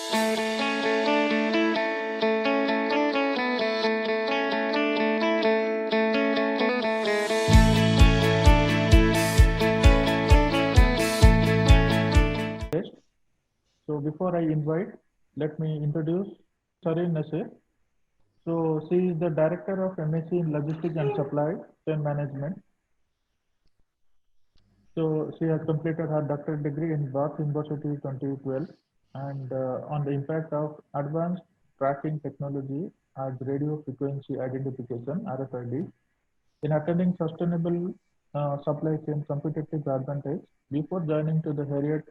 So before I invite, let me introduce Shereen Nassar. So she is the Director of MSc in Logistics and Supply Chain Management. So she has completed her doctorate degree in Bath University 2012 and on the impact of advanced tracking technology as radio frequency identification (RFID) in attaining sustainable supply chain competitive advantage. Before joining to the Heriot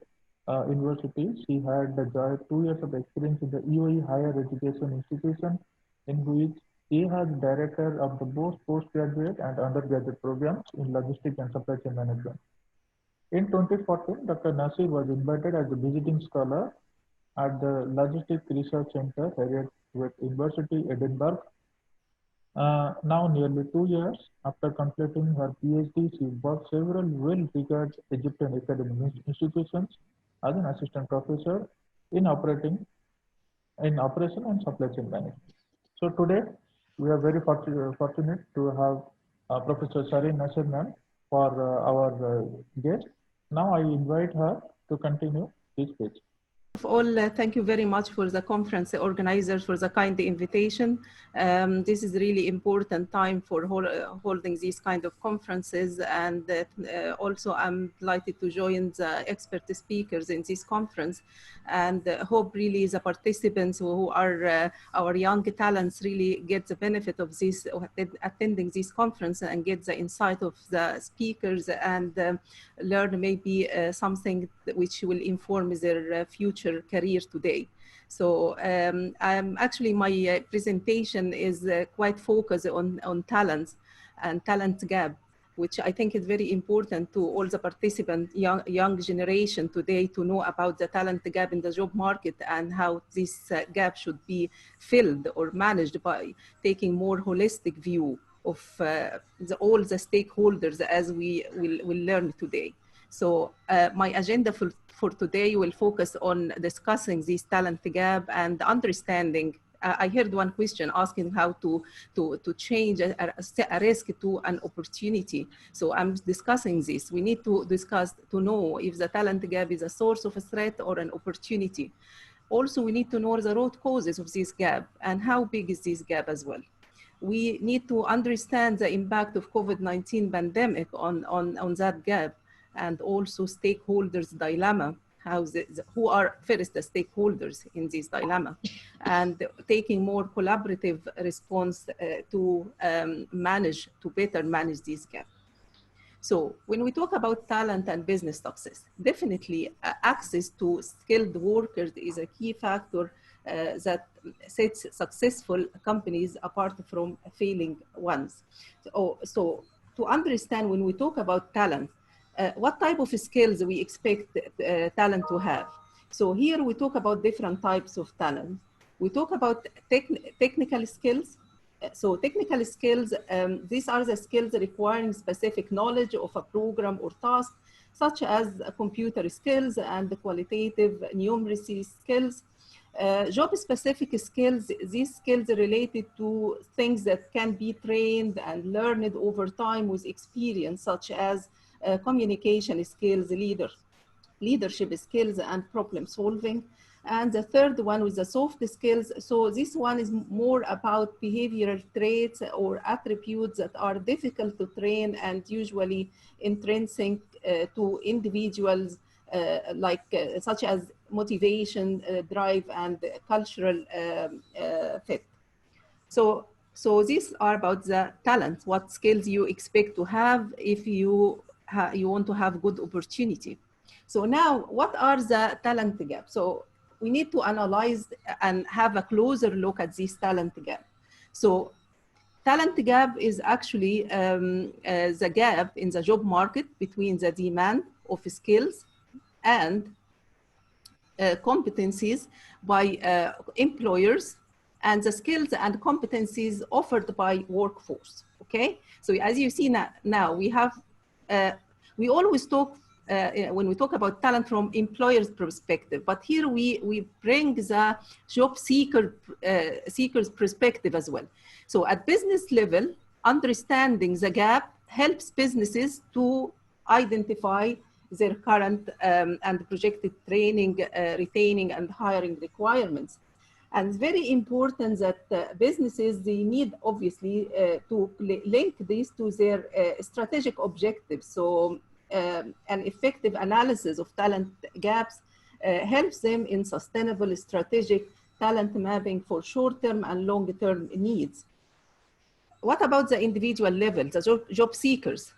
University, she had enjoyed 2 years of experience in the UAE higher education institution, in which she has director of the both postgraduate and undergraduate programs in logistics and supply chain management. In 2014, Dr. Nassar was invited as a visiting scholar at the Logistics Research Center, Heriot-Watt University, Edinburgh. Now, nearly 2 years after completing her PhD, she worked several well-regarded Egyptian academic institutions as an assistant professor in operation and supply chain management. So today, we are very fortunate to have Professor Shereen Nassar ma'am for our guest. Now I invite her to continue this speech. Of all, thank you very much for the conference organizers for the kind invitation. This is really important time for holding these kind of conferences, and also I'm delighted to join the expert speakers in this conference, and hope really the participants who are our young talents really get the benefit of this, attending this conference, and get the insight of the speakers, and learn maybe something which will inform their future career today. So actually my presentation is quite focused on talents and talent gap, which I think is very important to all the participants, young generation today, to know about the talent gap in the job market and how this gap should be filled or managed by taking more holistic view of all the stakeholders, as we will learn today. So my agenda for today will focus on discussing this talent gap and understanding. I heard one question asking how to change a risk to an opportunity. So I'm discussing this. We need to discuss to know if the talent gap is a source of a threat or an opportunity. Also, we need to know the root causes of this gap and how big is this gap as well. We need to understand the impact of COVID-19 pandemic on that gap, and also stakeholders' dilemma, who are first the stakeholders in this dilemma, and taking more collaborative response to better manage this gap. So when we talk about talent and business success, definitely access to skilled workers is a key factor that sets successful companies apart from failing ones. So to understand, when we talk about talent, what type of skills we expect talent to have. So here we talk about different types of talent. We talk about technical skills. So technical skills, these are the skills requiring specific knowledge of a program or task, such as computer skills and qualitative numeracy skills. Job-specific skills, these skills related to things that can be trained and learned over time with experience, such as communication skills, leadership skills, and problem solving. And the third one was the soft skills. So this one is more about behavioral traits or attributes that are difficult to train and usually intrinsic to individuals, such as motivation, drive, and cultural fit. So these are about the talent, what skills you expect to have if you want to have good opportunity. So now, what are the talent gaps? So we need to analyze and have a closer look at this talent gap. So talent gap is actually the gap in the job market between the demand of skills and competencies by employers and the skills and competencies offered by workforce, okay? So as you see now we have, we always talk when we talk about talent from employer's perspective, but here we bring the job seeker's perspective as well. So at business level, understanding the gap helps businesses to identify their current and projected training, retaining, and hiring requirements. And it's very important that businesses, they need obviously to link this to their strategic objectives. So an effective analysis of talent gaps helps them in sustainable strategic talent mapping for short-term and long-term needs. What about the individual level, the job seekers?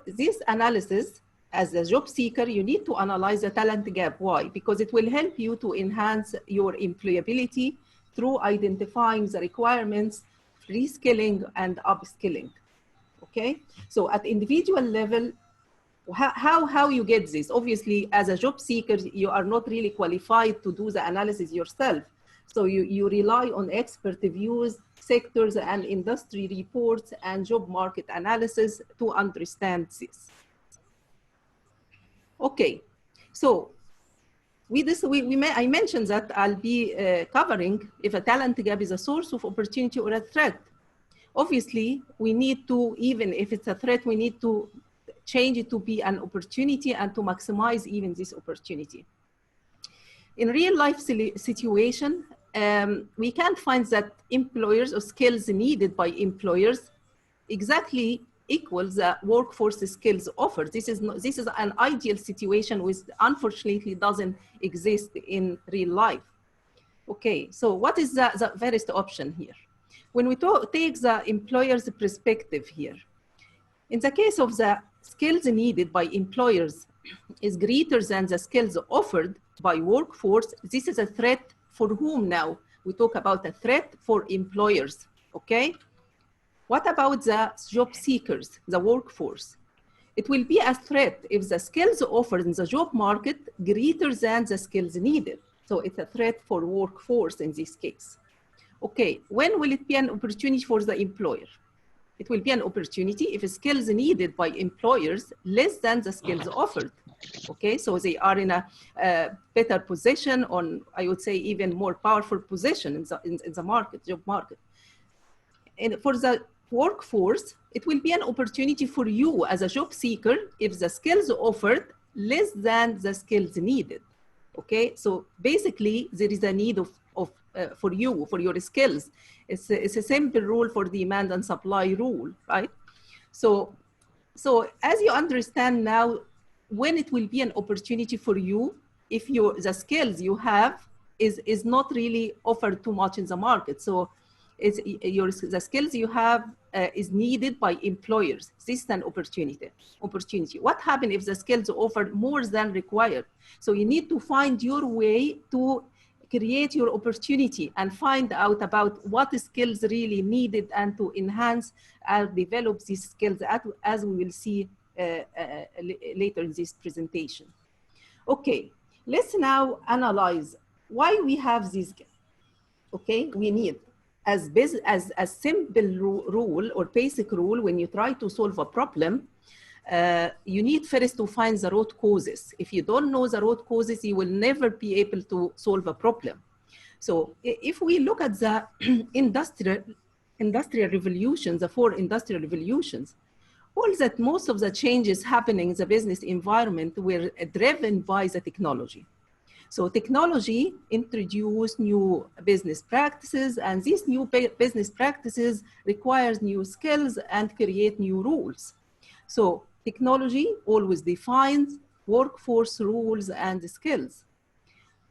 This analysis, as a job seeker, you need to analyze the talent gap. Why? Because it will help you to enhance your employability through identifying the requirements, reskilling and upskilling. Okay, so at individual level, how you get this? Obviously, as a job seeker, you are not really qualified to do the analysis yourself. So you rely on expert views, sectors and industry reports and job market analysis to understand this. Okay, so I mentioned that I'll be covering if a talent gap is a source of opportunity or a threat. Obviously, we need to, even if it's a threat, we need to change it to be an opportunity and to maximize even this opportunity. In real life situation, we can't find that employers or skills needed by employers exactly equals the workforce skills offered. This is an ideal situation which unfortunately doesn't exist in real life. Okay, so what is the first option here? When we take the employer's perspective here, in the case of the skills needed by employers is greater than the skills offered by workforce, this is a threat for whom now? We talk about a threat for employers, okay? What about the job seekers, the workforce? It will be a threat if the skills offered in the job market greater than the skills needed. So it's a threat for workforce in this case. Okay, when will it be an opportunity for the employer? It will be an opportunity if skills needed by employers less than the skills offered. Okay, so they are in a better position on, I would say, even more powerful position in the market, job market. And for the workforce, it will be an opportunity for you as a job seeker if the skills offered less than the skills needed. Okay, so basically there is a need for you, for your skills. It's a simple rule for demand and supply rule, right? So as you understand now, when it will be an opportunity for you, if the skills you have is not really offered too much in the market. So the skills you have is needed by employers. This is an opportunity. What happens if the skills offered more than required? So you need to find your way to create your opportunity and find out about what skills really needed and to enhance and develop these skills as we will see later in this presentation. Okay, let's now analyze why we have this gap. Okay, we need as a simple rule or basic rule when you try to solve a problem, you need first to find the root causes. If you don't know the root causes, you will never be able to solve a problem. So if we look at the industrial revolutions, the 4 industrial revolutions, most of the changes happening in the business environment were driven by the technology. So technology introduced new business practices, and these new business practices requires new skills and create new rules. So technology always defines workforce rules and skills.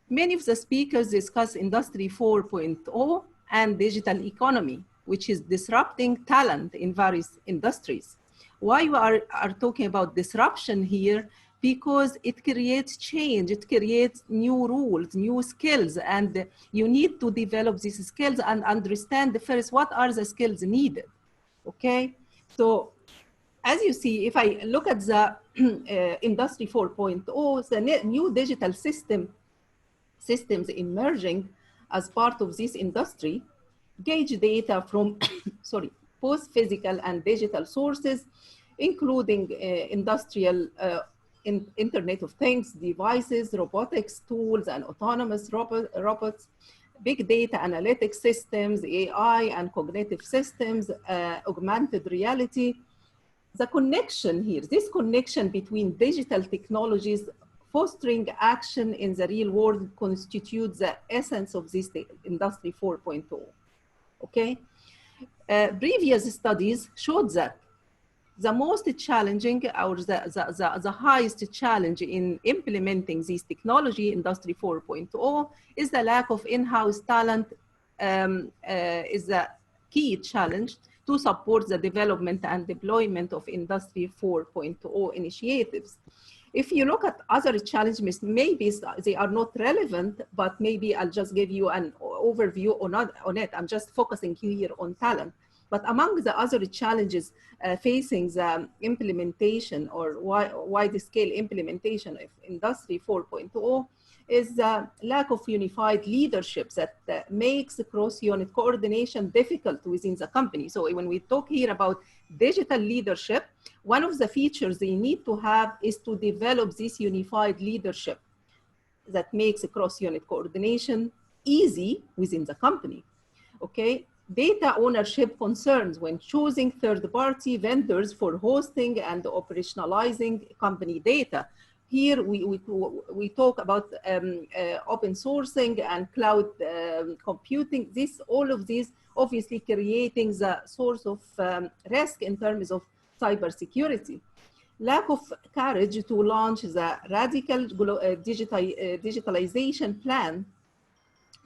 Many of the speakers discuss Industry 4.0 and digital economy, which is disrupting talent in various industries. Why we are talking about disruption here? Because it creates change, it creates new rules, new skills, and you need to develop these skills and understand first what are the skills needed, okay? So as you see, if I look at the Industry 4.0, the new digital systems emerging as part of this industry, gauge data from both physical and digital sources, including industrial Internet of Things, devices, robotics tools, and autonomous robots, big data analytics systems, AI and cognitive systems, augmented reality. The connection here, this connection between digital technologies fostering action in the real world constitutes the essence of this Industry 4.0. Okay? Previous studies showed that the most challenging or the highest challenge in implementing this technology, Industry 4.0, is the lack of in-house talent is the key challenge to support the development and deployment of Industry 4.0 initiatives. If you look at other challenges, maybe they are not relevant, but maybe I'll just give you an overview on it. I'm just focusing here on talent. But among the other challenges facing the implementation or wide-scale implementation of Industry 4.0 is the lack of unified leadership that makes cross-unit coordination difficult within the company. So when we talk here about digital leadership, one of the features they need to have is to develop this unified leadership that makes cross-unit coordination easy within the company, okay? Data ownership concerns when choosing third-party vendors for hosting and operationalizing company data. Here we talk about open sourcing and cloud computing. All of these obviously creating the source of risk in terms of cybersecurity. Lack of courage to launch the radical digitalization plan.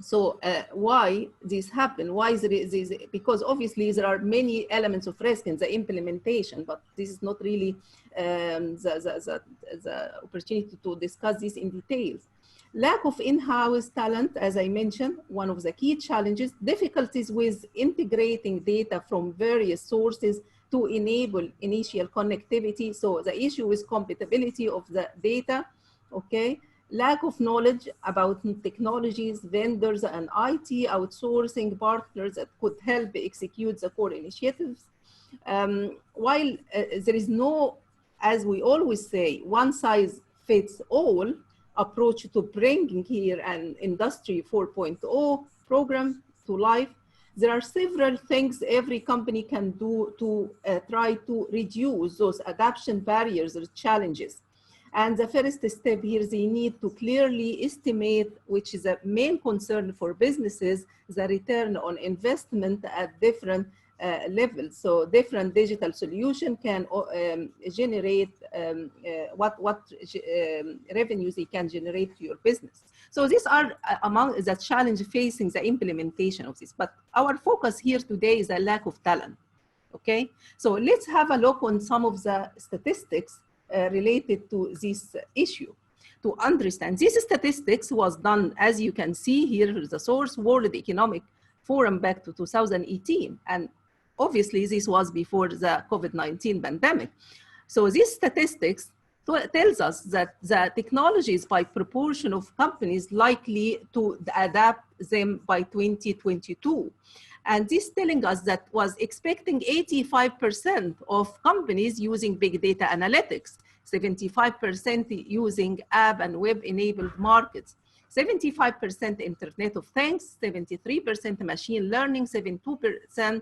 So why this happened? Why is this? Because obviously there are many elements of risk in the implementation, but this is not really the opportunity to discuss this in details. Lack of in-house talent, as I mentioned, one of the key challenges, difficulties with integrating data from various sources to enable initial connectivity. So the issue is compatibility of the data, okay? Lack of knowledge about technologies, vendors, and IT outsourcing partners that could help execute the core initiatives. While there is no, as we always say, one size fits all approach to bringing here an Industry 4.0 program to life, there are several things every company can do to try to reduce those adoption barriers or challenges. And the first step here is they need to clearly estimate, which is a main concern for businesses, the return on investment at different levels. So different digital solution can generate what revenues they can generate to your business. So these are among the challenge facing the implementation of this. But our focus here today is a lack of talent, okay? So let's have a look on some of the statistics related to this issue to understand. This statistics was done, as you can see here, the source, World Economic Forum back to 2018. And obviously this was before the COVID-19 pandemic. So these statistics tells us that the technologies by proportion of companies likely to adapt them by 2022. And this telling us that was expecting 85% of companies using big data analytics, 75% using app and web-enabled markets, 75% Internet of Things, 73% machine learning, 72%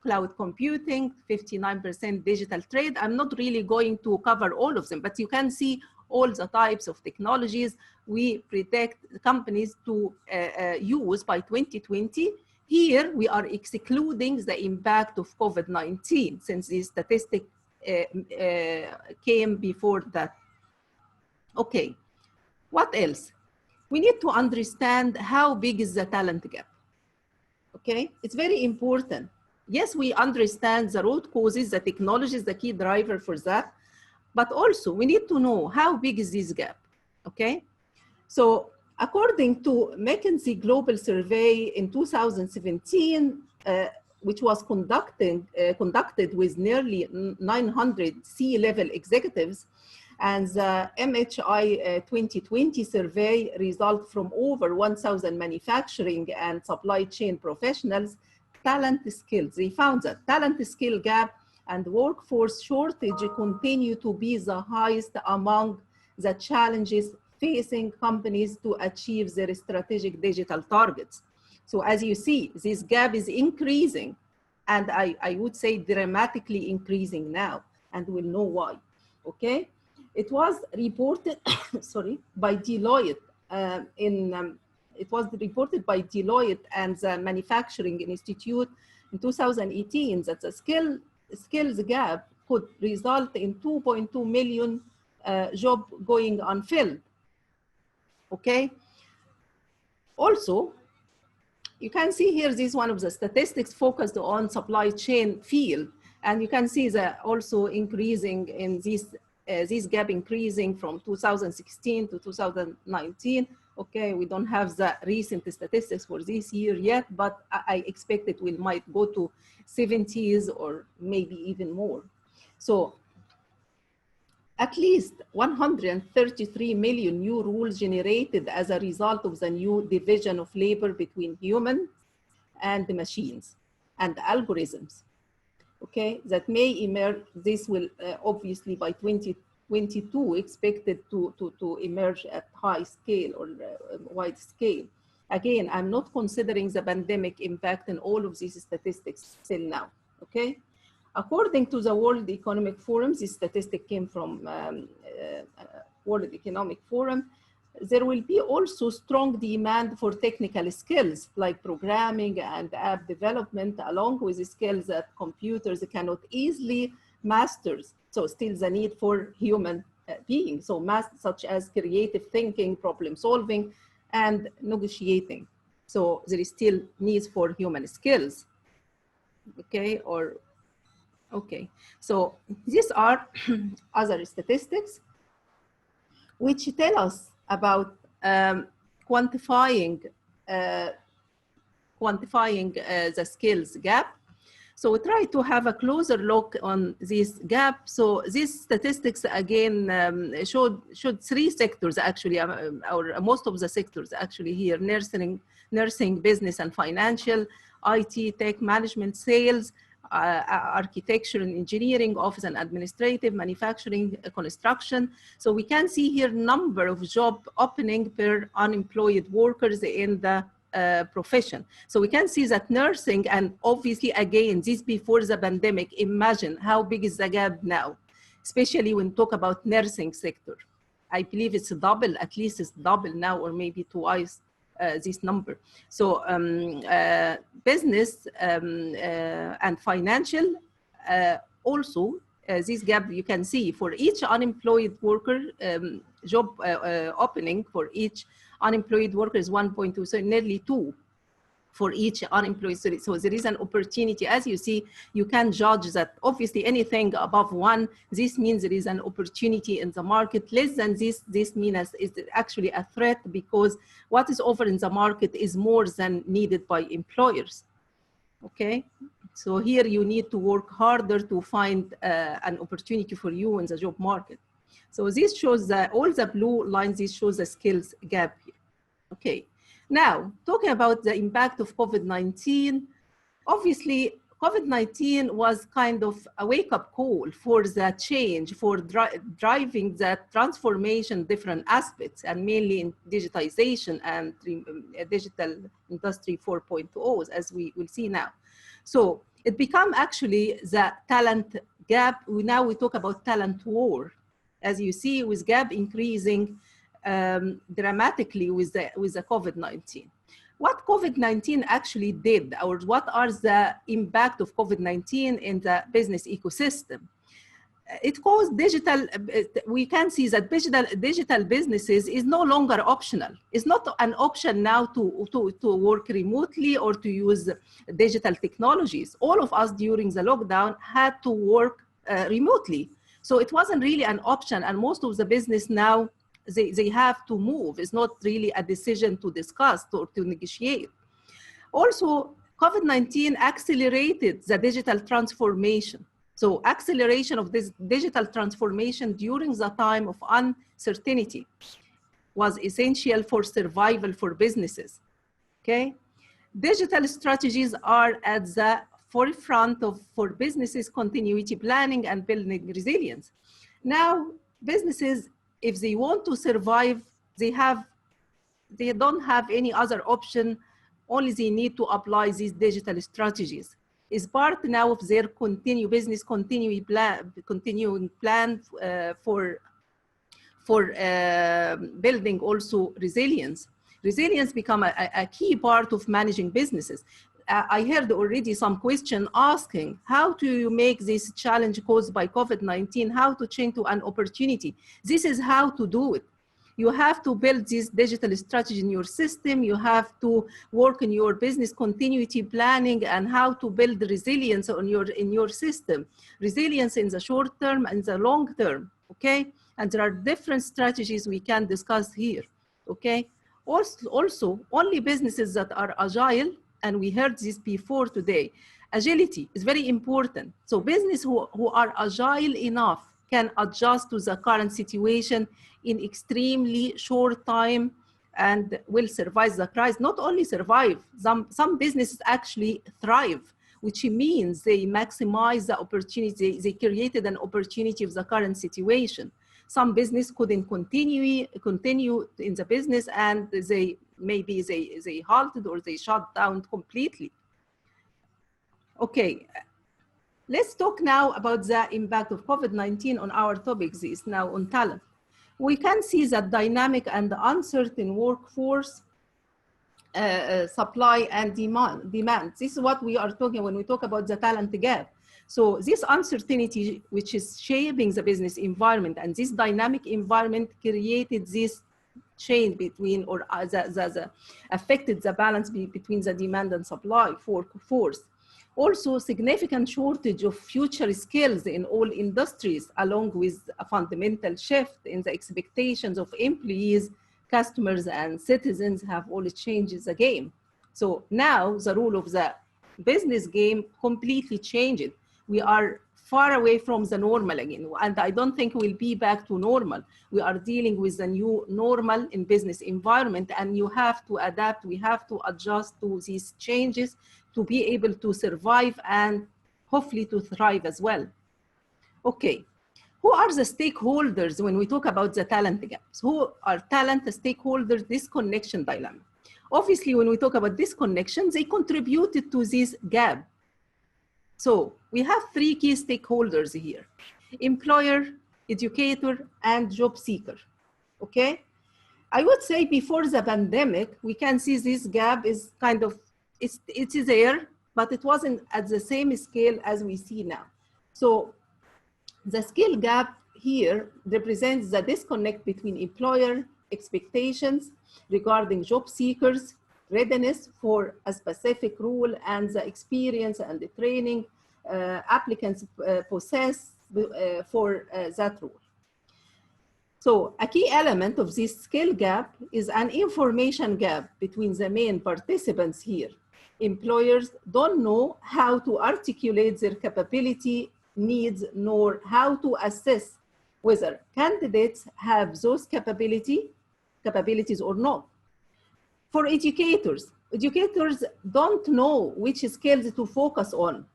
cloud computing, 59% digital trade. I'm not really going to cover all of them, but you can see all the types of technologies we predict companies to use by 2020. Here, we are excluding the impact of COVID-19 since this statistic came before that. Okay, what else? We need to understand how big is the talent gap, okay? It's very important. Yes, we understand the root causes, the technology is the key driver for that, but also we need to know how big is this gap, okay? So according to McKinsey Global Survey in 2017, which was conducted with nearly 900 C-level executives, and the MHI 2020 survey result from over 1,000 manufacturing and supply chain professionals, talent skills. They found that talent skill gap and workforce shortage continue to be the highest among the challenges facing companies to achieve their strategic digital targets. So as you see, this gap is increasing, and I would say dramatically increasing now, and we'll know why, okay? It was reported, sorry, by Deloitte it was reported by Deloitte and the Manufacturing Institute in 2018 that the skills gap could result in 2.2 million jobs going unfilled, okay? Also, you can see here, this is one of the statistics focused on supply chain field. And you can see that also increasing in this gap increasing from 2016 to 2019. Okay, we don't have the recent statistics for this year yet, but I expect it might go to 70s or maybe even more. So at least 133 million new rules generated as a result of the new division of labor between humans and the machines and algorithms. Okay, that may emerge. This will obviously by 2022 expected to emerge at high scale or wide scale. Again, I'm not considering the pandemic impact in all of these statistics till now, okay? According to the World Economic Forum, this statistic came from World Economic Forum, there will be also strong demand for technical skills like programming and app development, along with the skills that computers cannot easily master. So still the need for human beings, so such as creative thinking, problem solving, and negotiating. So there is still needs for human skills, okay? Okay, so these are other statistics which tell us about quantifying the skills gap. So we try to have a closer look on this gap. So these statistics again showed three sectors actually, or most of the sectors actually here: nursing, business and financial, IT, tech, management, sales, architecture and engineering, office and administrative, manufacturing, construction. So we can see here number of job opening per unemployed workers in the profession. So we can see that nursing, and obviously again, this before the pandemic, imagine how big is the gap now, especially when we talk about nursing sector. I believe it's double, at least it's double now, or maybe twice this number. So business and financial also, this gap you can see for each unemployed worker, job opening for each unemployed worker is 1.2, so nearly 2 for each unemployed. So there is an opportunity. As you see, you can judge that obviously anything above 1, this means there is an opportunity in the market. Less than this means is actually a threat, because what is offered in the market is more than needed by employers. Okay, so here you need to work harder to find an opportunity for you in the job market. So this shows that all the blue lines, this shows the skills gap here. Okay. Now, talking about the impact of COVID-19, obviously, COVID-19 was kind of a wake-up call for the change, for driving that transformation, different aspects, and mainly in digitization and digital industry 4.0, as we will see now. So it became actually the talent gap. Now we talk about talent war. As you see, with gap increasing dramatically with the COVID-19. What COVID-19 actually did, or what are the impact of COVID-19 in the business ecosystem? It caused digital, we can see that digital businesses is no longer optional. It's not an option now to work remotely or to use digital technologies. All of us during the lockdown had to work remotely. So it wasn't really an option, and most of the business now, they have to move. It's not really a decision to discuss or to negotiate. Also, COVID-19 accelerated the digital transformation. So acceleration of this digital transformation during the time of uncertainty was essential for survival for businesses, okay? Digital strategies are at the forefront for businesses continuity planning and building resilience. Now, businesses if they want to survive, they don't have any other option. Only they need to apply these digital strategies. It's part now of their business continuing plan for building also resilience. Resilience become a key part of managing businesses. I heard already some question asking, how do you make this challenge caused by COVID-19, how to change to an opportunity? This is how to do it. You have to build this digital strategy in your system. You have to work in your business continuity planning and how to build resilience in your system. Resilience in the short term and the long term, okay? And there are different strategies we can discuss here, okay? Also, only businesses that are agile, and we heard this before today, agility is very important. So businesses who are agile enough can adjust to the current situation in extremely short time and will survive the crisis. Not only survive, some businesses actually thrive, which means they maximize the opportunity. They created an opportunity of the current situation. Some business couldn't continue in the business, and they halted or they shut down completely. Okay, let's talk now about the impact of COVID-19 on our topics is now on talent. We can see that dynamic and uncertain workforce supply and demand. This is what we are talking when we talk about the talent gap. So this uncertainty, which is shaping the business environment, and this dynamic environment created this change between, or affected the balance between the demand and supply for force. Also, significant shortage of future skills in all industries, along with a fundamental shift in the expectations of employees, customers, and citizens have all changed the game. So now the rule of the business game completely changed. We are far away from the normal again, and I don't think we'll be back to normal. We are dealing with the new normal in business environment, and you have to adapt. We have to adjust to these changes to be able to survive and hopefully to thrive as well. Okay, who are the stakeholders when we talk about the talent gaps? Who are talent stakeholders, disconnection dilemma? Obviously, when we talk about disconnection, they contributed to this gap. So we have three key stakeholders here: employer, educator, and job seeker, okay? I would say before the pandemic, we can see this gap is kind of, it is there, but it wasn't at the same scale as we see now. So the skill gap here represents the disconnect between employer expectations regarding job seekers' readiness for a specific role and the experience and the training applicants possess for that role. So a key element of this skill gap is an information gap between the main participants here. Employers don't know how to articulate their capability, needs, nor how to assess whether candidates have those capabilities or not. For educators don't know which skills to focus on.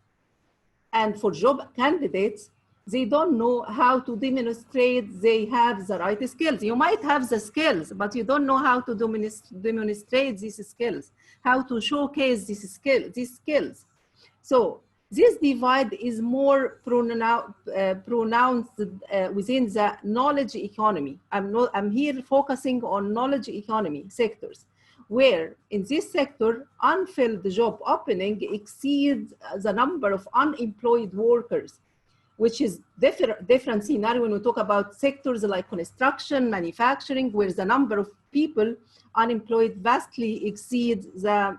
And for job candidates, they don't know how to demonstrate they have the right skills. You might have the skills, but you don't know how to demonstrate these skills, how to showcase these skills. So this divide is more pronounced within the knowledge economy. I'm here focusing on knowledge economy sectors, where in this sector, unfilled job opening exceeds the number of unemployed workers, which is different scenario when we talk about sectors like construction, manufacturing, where the number of people unemployed vastly exceeds the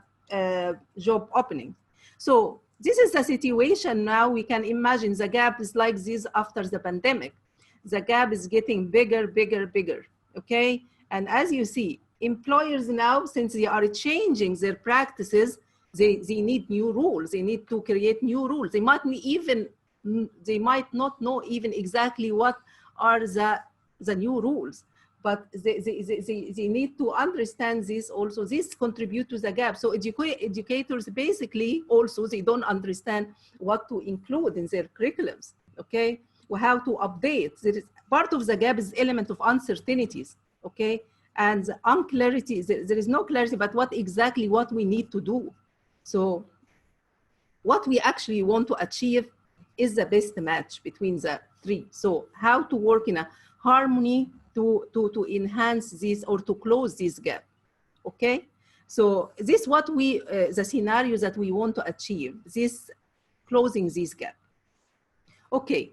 job opening. So this is the situation now. We can imagine the gap is like this after the pandemic. The gap is getting bigger, okay? And as you see, employers now, since they are changing their practices, they need new rules. They need to create new rules. They might not know even exactly what are the new rules, but they need to understand this also. This contribute to the gap. So educators basically also, they don't understand what to include in their curriculums, okay? Or how to update. Part of the gap is element of uncertainties, okay? And the unclarity, there is no clarity about what exactly what we need to do. So what we actually want to achieve is the best match between the three. So how to work in a harmony to enhance this or to close this gap, okay? So this is what we, the scenarios that we want to achieve, this closing this gap. Okay,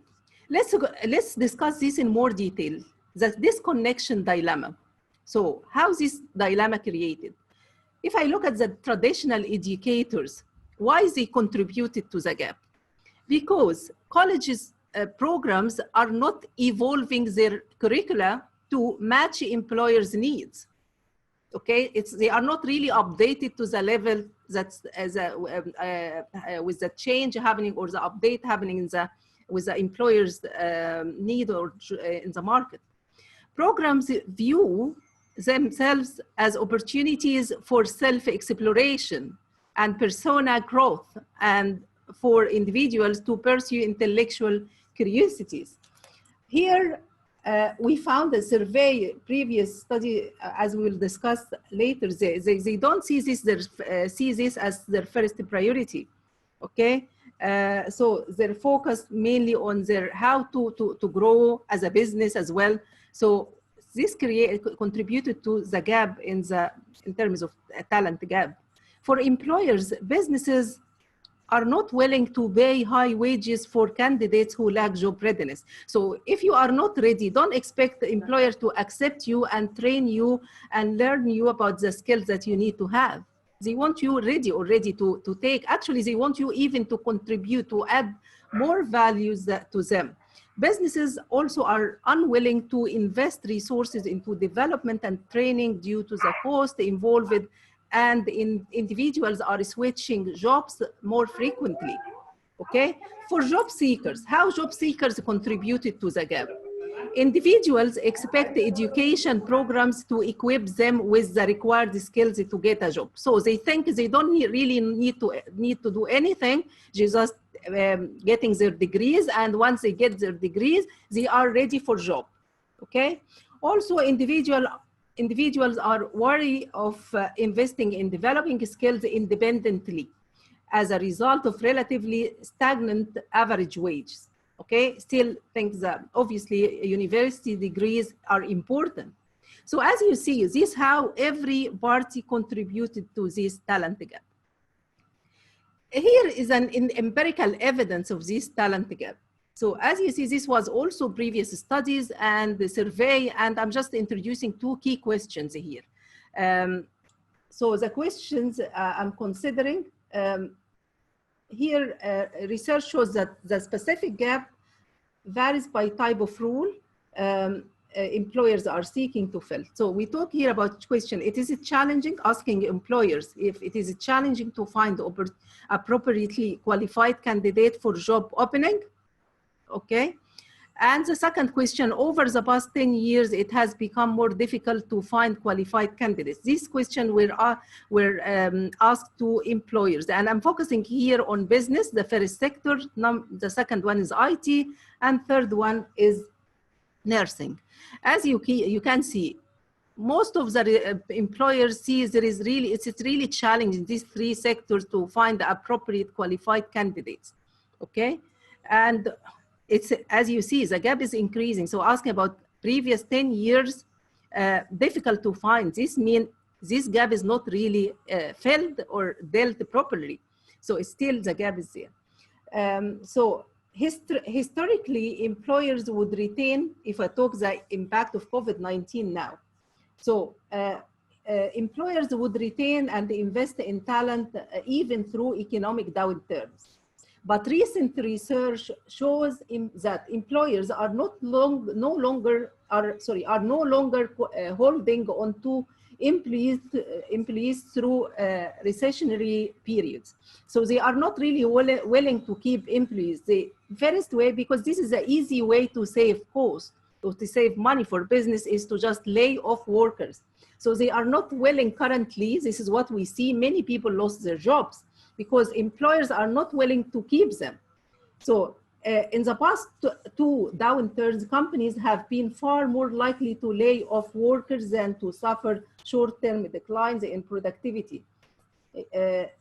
let's discuss this in more detail, that disconnection dilemma. So how is this dilemma created? If I look at the traditional educators, why they contributed to the gap? Because colleges programs are not evolving their curricula to match employers' needs. Okay, they are not really updated to the level that's with the change happening or the update happening in the with the employer's need or in the market. Programs view themselves as opportunities for self-exploration and persona growth and for individuals to pursue intellectual curiosities. Here, we found a survey, previous study, as we will discuss later, they don't see this as their first priority, okay? So they're focused mainly on their how to grow as a business as well. So this contributed to the gap in terms of talent gap. For employers, businesses are not willing to pay high wages for candidates who lack job readiness. So if you are not ready, don't expect the employer to accept you and train you and learn you about the skills that you need to have. They want you ready already to take. Actually, they want you even to contribute, to add more values to them. Businesses also are unwilling to invest resources into development and training due to the cost involved, and individuals are switching jobs more frequently, okay? For job seekers, how job seekers contributed to the gap? Individuals expect education programs to equip them with the required skills to get a job. So they think they don't really need to do anything, just getting their degrees, and once they get their degrees, they are ready for job, okay? Also, individuals are wary of investing in developing skills independently as a result of relatively stagnant average wages. Okay, still think that obviously university degrees are important. So as you see, this is how every party contributed to this talent gap. Here is an empirical evidence of this talent gap. So as you see, this was also previous studies and the survey, and I'm just introducing two key questions here. So the questions I'm considering, here, research shows that the specific gap varies by type of role employers are seeking to fill. So we talk here about question, it is challenging, asking employers if it is challenging to find appropriately qualified candidate for job opening, okay? And the second question, over the past 10 years, it has become more difficult to find qualified candidates. These questions were asked to employers. And I'm focusing here on business, the first sector, the second one is IT, and third one is nursing. As you can see, most of the employers see it's really challenging these three sectors to find the appropriate qualified candidates, okay? And it's, as you see, the gap is increasing. So asking about previous 10 years, difficult to find. This means this gap is not really filled or dealt properly. So it's still the gap is there. So historically, employers would retain, if I talk the impact of COVID-19 now. So employers would retain and invest in talent even through economic downturns. But recent research shows that employers are no longer holding on to employees through recessionary periods. So they are not really willing to keep employees. The first way, because this is an easy way to save costs, or to save money for business, is to just lay off workers. So they are not willing currently, this is what we see, many people lost their jobs because employers are not willing to keep them. So In the past two downturns, companies have been far more likely to lay off workers than to suffer short-term declines in productivity.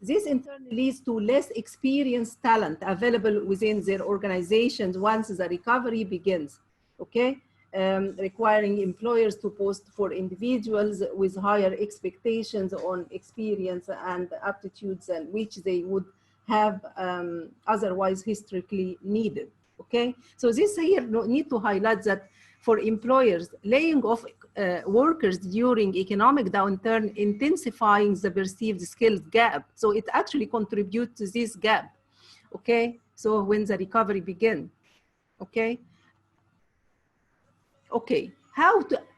This in turn leads to less experienced talent available within their organizations once the recovery begins, okay? Requiring employers to post for individuals with higher expectations on experience and aptitudes than which they would have otherwise historically needed, okay? So this here need to highlight that for employers, laying off workers during economic downturn intensifying the perceived skills gap. So it actually contributes to this gap, okay? So when the recovery begins, okay? Okay,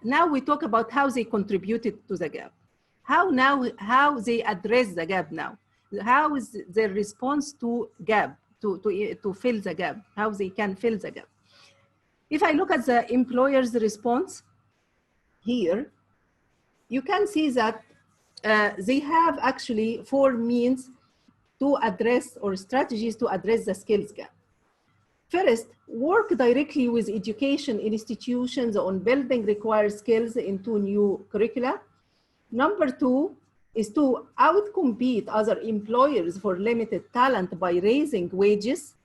now we talk about how they contributed to the gap. How they address the gap now. How is their response to gap, to fill the gap, how they can fill the gap. If I look at the employer's response here, you can see that they have actually 4 means to address, or strategies to address the skills gap. First, work directly with education institutions on building required skills into new curricula. Number 2 is to outcompete other employers for limited talent by raising wages.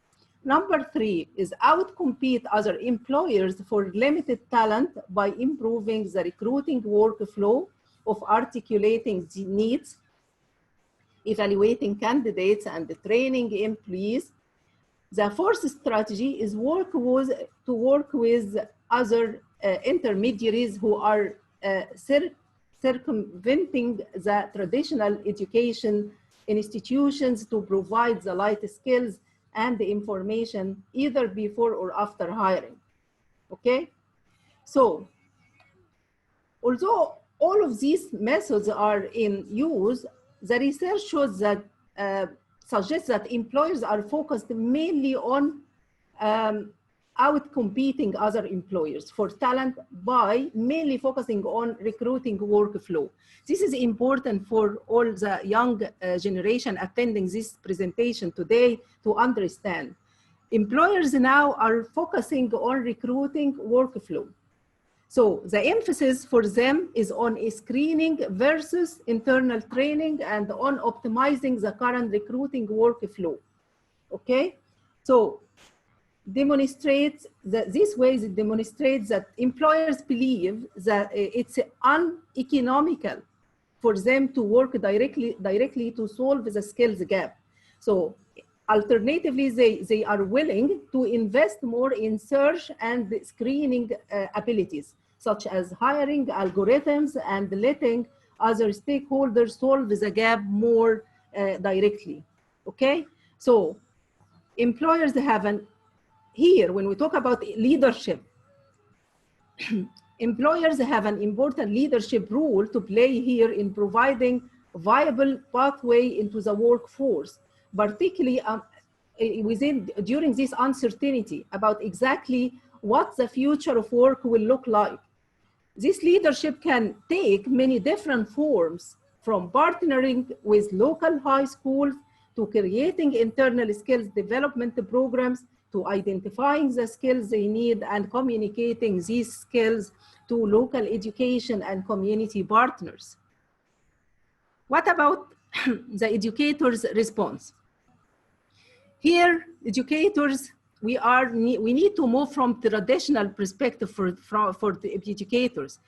Number 3 is outcompete other employers for limited talent by improving the recruiting workflow of articulating the needs, evaluating candidates, and training employees. The 4th strategy is to work with other intermediaries who are circumventing the traditional education institutions to provide the light skills and the information either before or after hiring, okay? So, although all of these methods are in use, the research shows that, suggests that employers are focused mainly on outcompeting other employers for talent by mainly focusing on recruiting workflow. This is important for all the young generation attending this presentation today to understand. Employers now are focusing on recruiting workflow. So the emphasis for them is on screening versus internal training and on optimizing the current recruiting workflow, okay? So demonstrates that this way it demonstrates that employers believe that it's uneconomical for them to work directly to solve the skills gap. So alternatively, they are willing to invest more in search and screening abilities, such as hiring algorithms and letting other stakeholders solve the gap more directly, okay? So employers have here, when we talk about leadership, employers have an important leadership role to play here in providing a viable pathway into the workforce, particularly during this uncertainty about exactly what the future of work will look like. This leadership can take many different forms, from partnering with local high schools to creating internal skills development programs, to identifying the skills they need and communicating these skills to local education and community partners. What about the educators' response? Here, educators, we need to move from traditional perspective for the educators.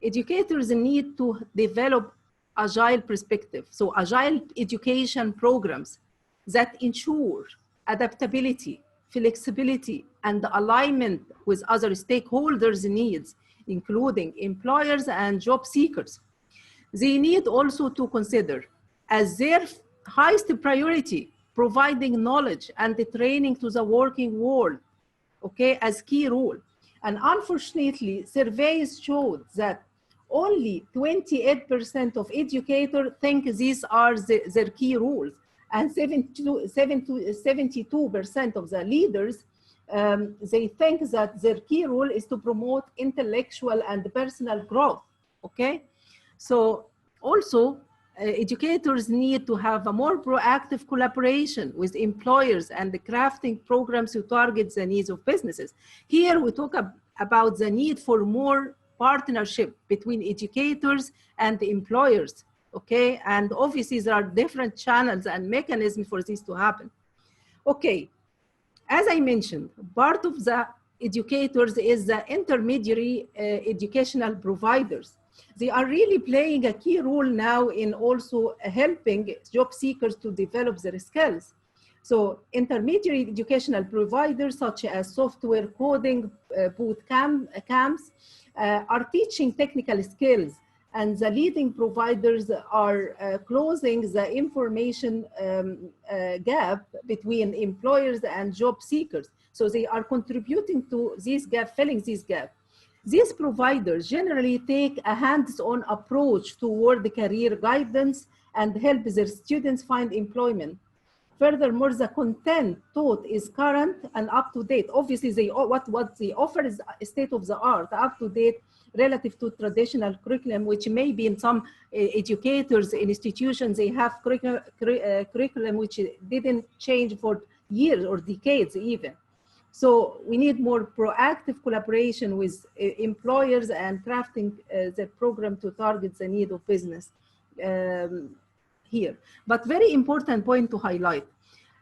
Educators need to develop agile perspective, so agile education programs that ensure adaptability, flexibility, and alignment with other stakeholders' needs, including employers and job seekers. They need also to consider as their highest priority providing knowledge and the training to the working world, okay, as key role. And unfortunately, surveys showed that only 28% of educators think these are their key roles, and 72% of the leaders, they think that their key role is to promote intellectual and personal growth, okay? So also, educators need to have a more proactive collaboration with employers and the crafting programs to target the needs of businesses. Here we talk about the need for more partnership between educators and the employers, okay? And obviously there are different channels and mechanisms for this to happen. Okay, as I mentioned, part of the educators is the intermediary educational providers. They are really playing a key role now in also helping job seekers to develop their skills. So intermediary educational providers such as software coding boot camps are teaching technical skills, and the leading providers are closing the information gap between employers and job seekers. So they are contributing to this gap, filling this gap. These providers generally take a hands-on approach toward the career guidance and help their students find employment. Furthermore, the content taught is current and up-to-date. Obviously, what they offer is state-of-the-art, up-to-date, relative to traditional curriculum, which may be in some educators, institutions, they have curriculum which didn't change for years or decades even. So we need more proactive collaboration with employers and crafting the program to target the need of business here. But very important point to highlight.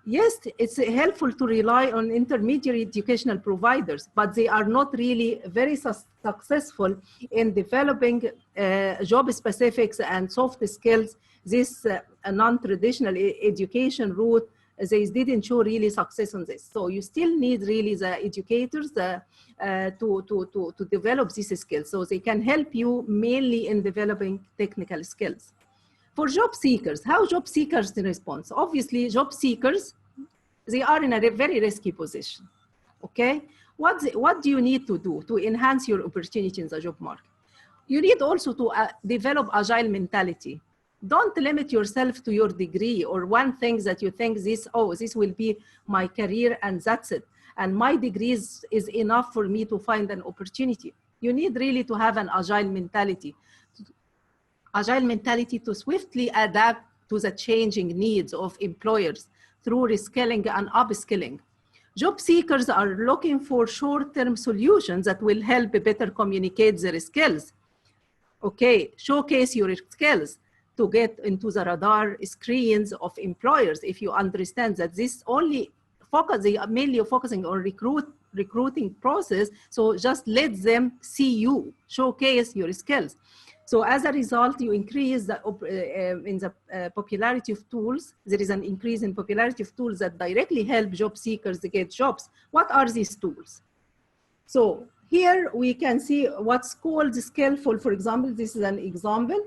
Yes, it's helpful to rely on intermediary educational providers, but they are not really very successful in developing job specifics and soft skills. This non-traditional education route, they didn't show really success on this. So you still need really the educators to develop these skills. So they can help you mainly in developing technical skills. For job seekers, how job seekers respond? Obviously, job seekers, they are in a very risky position, okay? What do you need to do to enhance your opportunity in the job market? You need also to develop agile mentality. Don't limit yourself to your degree or one thing that you think this will be my career and that's it. And my degree is enough for me to find an opportunity. You need really to have an agile mentality. Agile mentality to swiftly adapt to the changing needs of employers through reskilling and upskilling. Job seekers are looking for short-term solutions that will help better communicate their skills. Okay, showcase your skills to get into the radar screens of employers. If you understand that this only focus, they are mainly focusing on recruiting process, so just let them see you, showcase your skills. So as a result, you increase in the popularity of tools. There is an increase in popularity of tools that directly help job seekers to get jobs. What are these tools? So here we can see what's called Skillful. For example, this is an example.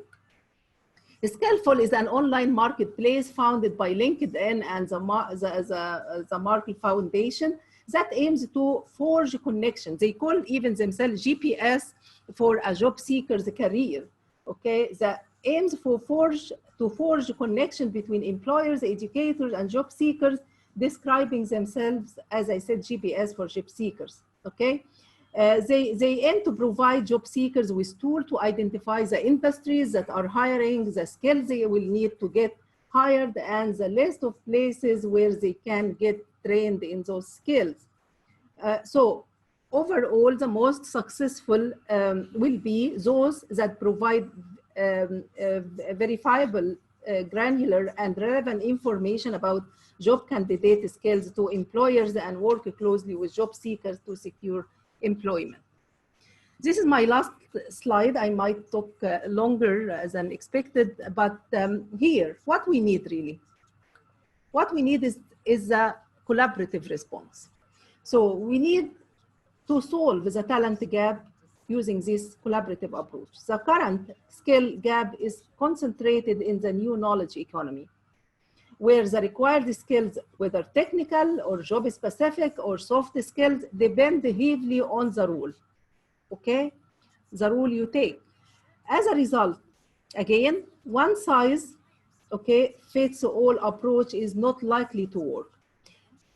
Skillful is an online marketplace founded by LinkedIn and the Markle Foundation that aims to forge connections. They call even themselves GPS for a job seeker's career. Okay, that aims to forge connection between employers, educators, and job seekers, describing themselves, as I said, GPS for job seekers. Okay, they aim to provide job seekers with tools to identify the industries that are hiring, the skills they will need to get hired, and the list of places where they can get trained in those skills. So overall, the most successful will be those that provide verifiable, granular, and relevant information about job candidate skills to employers and work closely with job seekers to secure employment. This is my last slide. I might talk longer than expected, but here, what we need really, what we need is a collaborative response. So we need to solve the talent gap using this collaborative approach. The current skill gap is concentrated in the new knowledge economy, where the required skills, whether technical or job specific or soft skills, depend heavily on the role, okay? The role you take. As a result, again, one size, okay, fits all approach is not likely to work.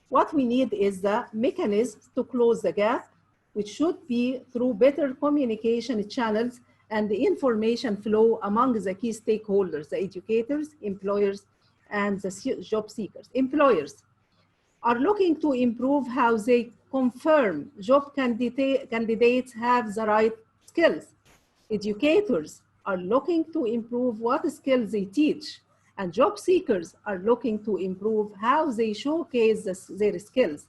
What we need is the mechanisms to close the gap, which should be through better communication channels and the information flow among the key stakeholders, the educators, employers, and the job seekers. Employers are looking to improve how they confirm job candidates have the right skills. Educators are looking to improve what skills they teach, and job seekers are looking to improve how they showcase their skills.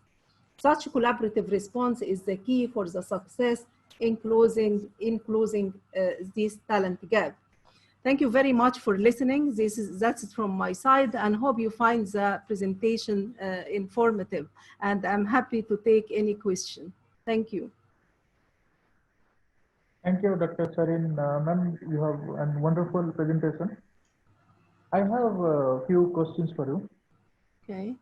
Such collaborative response is the key for the success in closing this talent gap. Thank you very much for listening. That's it from my side, and hope you find the presentation informative. And I'm happy to take any question. Thank you. Thank you, Dr. Shereen. Ma'am, you have a wonderful presentation. I have a few questions for you. Okay.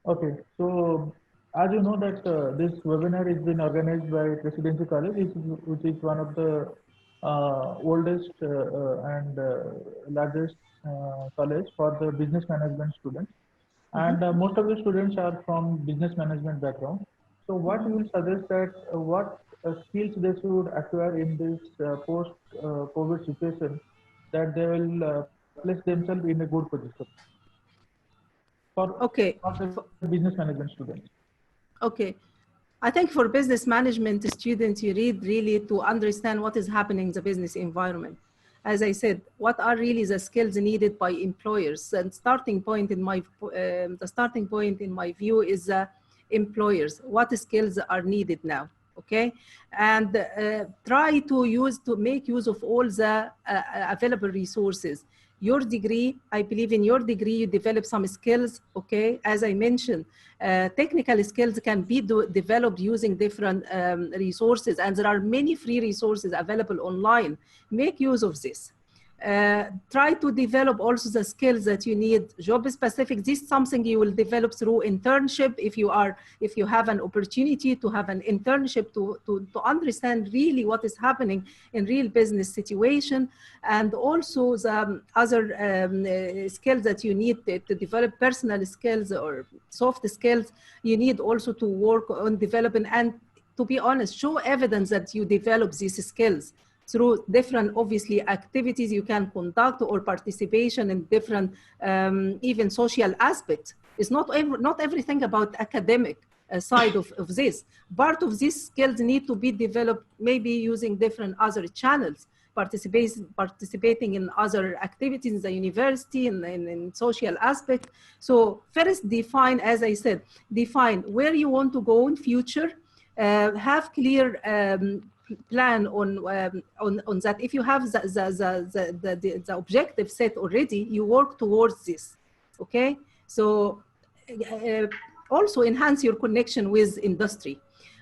Okay, so as you know that this webinar is been organized by Presidency College, which is one of the oldest and largest college for the business management students. And most of the students are from business management background. So what you will suggest that what skills they should acquire in this post-COVID situation that they will place themselves in a good position for the business management students? Okay. I think for business management students, you need really to understand what is happening in the business environment. As I said, what are really the skills needed by employers? And the starting point in my view is employers. What skills are needed now? Okay, and try to make use of all the available resources. Your degree, I believe in your degree, you develop some skills, okay? As I mentioned, technical skills can be developed using different resources, and there are many free resources available online. Make use of this. Try to develop also the skills that you need, job specific. This is something you will develop through internship if you have an opportunity to have an internship to understand really what is happening in real business situation, and also the other skills that you need to develop, personal skills or soft skills. You need also to work on developing, and to be honest, show evidence that you develop these skills through different, obviously, activities you can conduct or participation in different, even social aspects. It's not everything about academic side of this. Part of these skills need to be developed maybe using different other channels, participating in other activities in the university and in social aspect. So first define, as I said, define where you want to go in future, have clear plan on that. If you have the objective set already, you work towards this, okay? So also enhance your connection with industry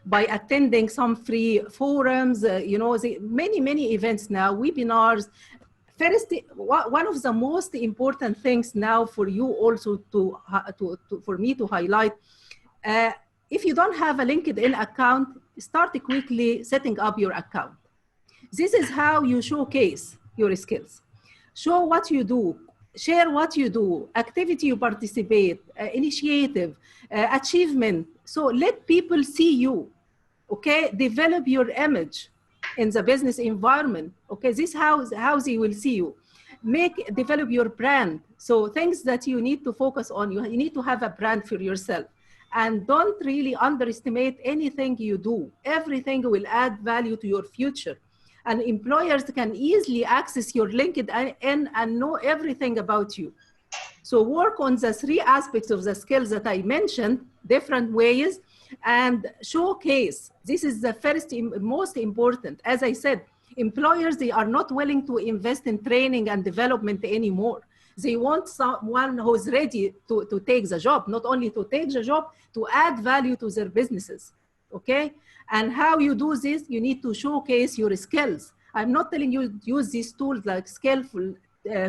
by attending some free forums, you know, many events now, webinars. First, one of the most important things now for you also for me to highlight, if you don't have a LinkedIn account, start quickly setting up your account. This is how you showcase your skills. Show what you do, share what you do, activity you participate, initiative, achievement. So let people see you, okay? Develop your image in the business environment, okay? This is how they will see you. Develop your brand. So things that you need to focus on, you need to have a brand for yourself. And don't really underestimate anything you do. Everything will add value to your future. And employers can easily access your LinkedIn and know everything about you. So work on the three aspects of the skills that I mentioned, different ways, and showcase. This is the first, most important. As I said, employers, they are not willing to invest in training and development anymore. They want someone who's ready to take the job, not only to take the job, to add value to their businesses, okay? And how you do this, you need to showcase your skills. I'm not telling you use these tools like Skillful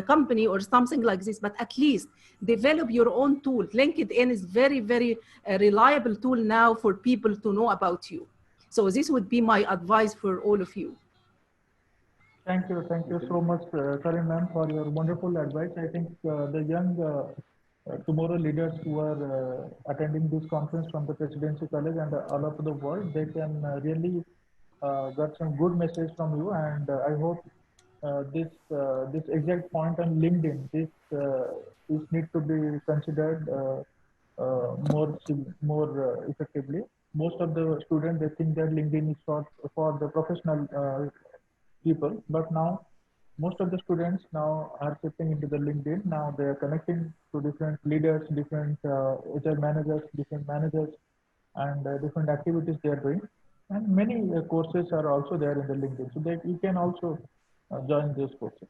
Company or something like this, but at least develop your own tool. LinkedIn is very, very reliable tool now for people to know about you. So this would be my advice for all of you. Thank you so much, Shereen ma'am, for your wonderful advice. I think the young tomorrow leaders who are attending this conference from the Presidency College and all over the world, they can really got some good message from you, and I hope this exact point on LinkedIn, this need to be considered more effectively. Most of the students, they think that LinkedIn is for the professional people, but now most of the students now are shifting into the LinkedIn. Now they are connecting to different leaders, different HR managers, different managers, and different activities they are doing. And many courses are also there in the LinkedIn, so that you can also join these courses.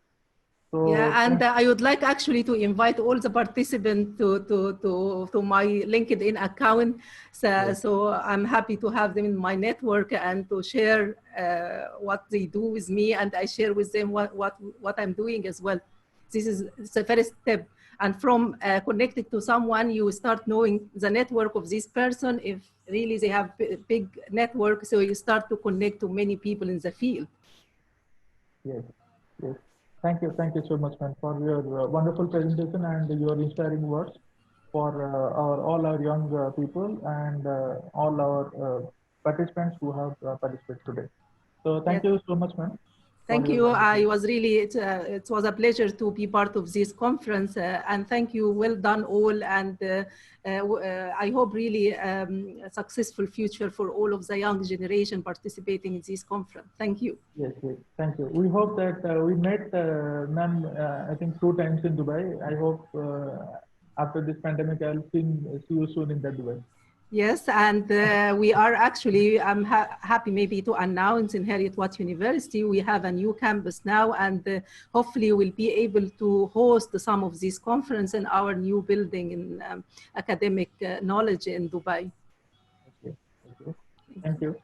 So Yeah, and I would like actually to invite all the participants to my LinkedIn account. So, yes. so I'm happy to have them in my network and to share what they do with me, and I share with them what I'm doing as well. This is the first step. And from connected to someone, you start knowing the network of this person. If really they have big network, so you start to connect to many people in the field. Yes, yes. Thank you so much, man, for your wonderful presentation and your inspiring words for all our young people and all our participants who have participated today. So thank Yes. you so much, man, for Thank your you. wonderful. I was really, it was a pleasure to be part of this conference, and thank you. Well done all, and I hope really a successful future for all of the young generation participating in this conference. Thank you. Yes, yes. Thank you. We hope that we met, ma'am, I think 2 times in Dubai. I hope after this pandemic, I'll see you soon in that Dubai. Yes, and we are actually, I'm happy maybe to announce in Heriot-Watt University, we have a new campus now, and hopefully we'll be able to host some of these conferences in our new building in academic knowledge in Dubai. Okay. Okay. Thank you.